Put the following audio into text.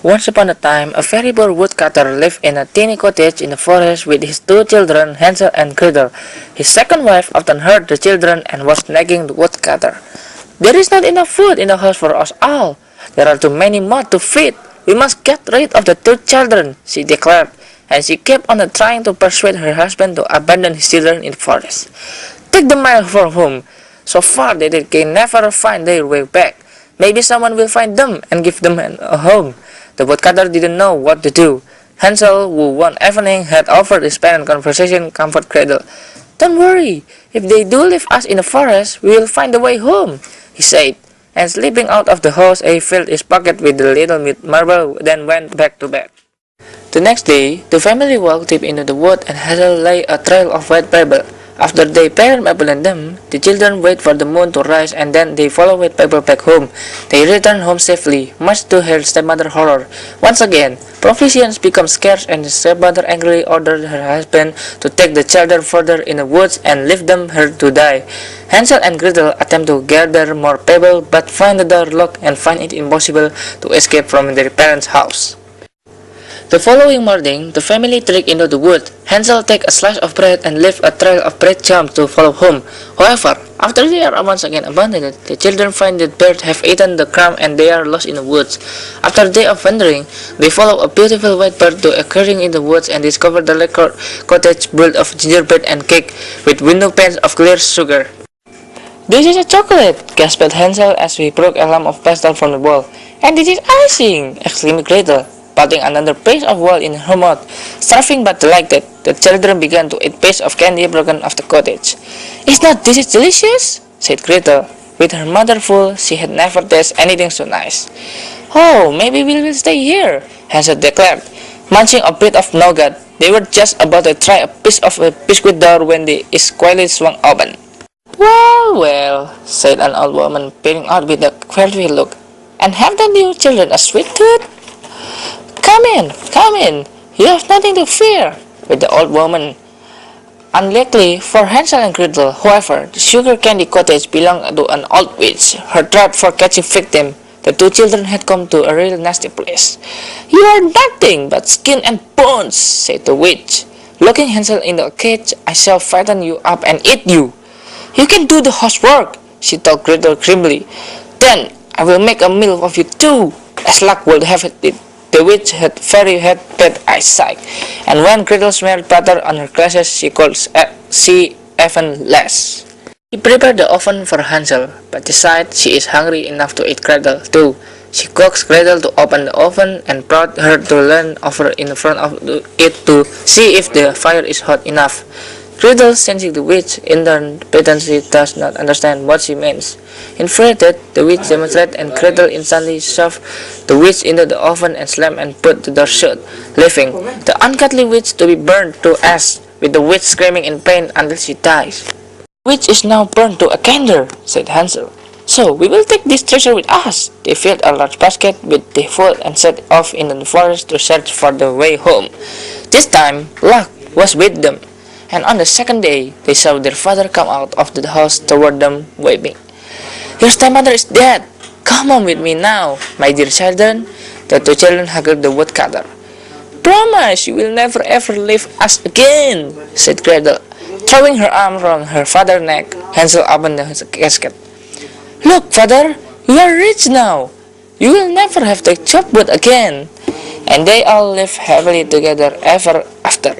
Once upon a time, a very poor woodcutter lived in a tiny cottage in the forest with his two children, Hansel and Gretel. His second wife often heard the children and was nagging the woodcutter. "There is not enough food in the house for us all. There are too many more to feed. We must get rid of the two children," she declared, and she kept on trying to persuade her husband to abandon his children in the forest. "Take them away from home. So far they can never find their way back. Maybe someone will find them and give them a home." The woodcutter didn't know what to do. Hansel, who one evening had offered his parent conversation, comforted Gretel. "Don't worry. If they do leave us in the forest, we will find the way home," he said. And slipping out of the house, he filled his pocket with the little marble, then went back to bed. The next day, the family walked deep into the wood and Hansel laid a trail of white paper. After their parents abandoned them, the children wait for the moon to rise and then they follow with paper back home. They return home safely, much to her stepmother's horror. Once again, provisions become scarce and the stepmother angrily ordered her husband to take the children further in the woods and leave them here to die. Hansel and Gretel attempt to gather more paper but find the door locked and find it impossible to escape from their parents' house. The following morning, the family trekked into the wood. Hansel takes a slice of bread and leaves a trail of breadcrumbs to follow home. However, after they are once again abandoned, the children find that birds have eaten the crumb and they are lost in the woods. After a day of wandering, they follow a beautiful white bird to occurring in the woods and discover the little cottage built of gingerbread and cake with window panes of clear sugar. "This is a chocolate," gasped Hansel as he broke a lump of pastel from the bowl. "And this is icing," exclaimed Gretel, putting another piece of wall in her mouth. Starving but delighted, the children began to eat pieces of candy broken off the cottage. "Is not this delicious?" said Gretel. With her mother full, she had never tasted anything so nice. "Oh, maybe we will stay here," Hansel declared, munching a bit of nougat. They were just about to try a piece of a biscuit door when the quietly swung open. "Well, well," said an old woman, peering out with a query look. "And haven't you children a sweet tooth?" Come in, you have nothing to fear," with the old woman. Unluckily for Hansel and Gretel, however, the sugar candy cottage belonged to an old witch. Her trap for catching victims, the two children had come to a real nasty place. "You are nothing but skin and bones," said the witch. "Locking Hansel in the cage, I shall fatten you up and eat you." "You can do the housework," she told Gretel grimly. "Then I will make a meal of you too." As luck would have it, the witch had bad eyesight, and when Gretel smelled butter on her glasses, she could see even less. She prepared the oven for Hansel, but decided she is hungry enough to eat Gretel too. She coaxed Gretel to open the oven and brought her to lean over in front of it to see if the fire is hot enough. Gretel, sensing the witch impatiently, does not understand what she means. Infuriated, the witch demonstrated and Gretel instantly shoved the witch into the oven and slammed and put the door shut, leaving the ungodly witch to be burned to ash, with the witch screaming in pain until she dies. "The witch is now burned to a cinder," said Hansel. "So we will take this treasure with us." They filled a large basket with the food and set off into the forest to search for the way home. This time, luck was with them, and on the second day, they saw their father come out of the house toward them, waving. "Your stepmother is dead. Come on with me now, my dear children." The two children hugged the woodcutter. "Promise you will never ever leave us again," said Gretel. Throwing her arm around her father's neck, Hansel opened the casket. "Look, father, you are rich now. You will never have to chop wood again." And they all lived happily together ever after.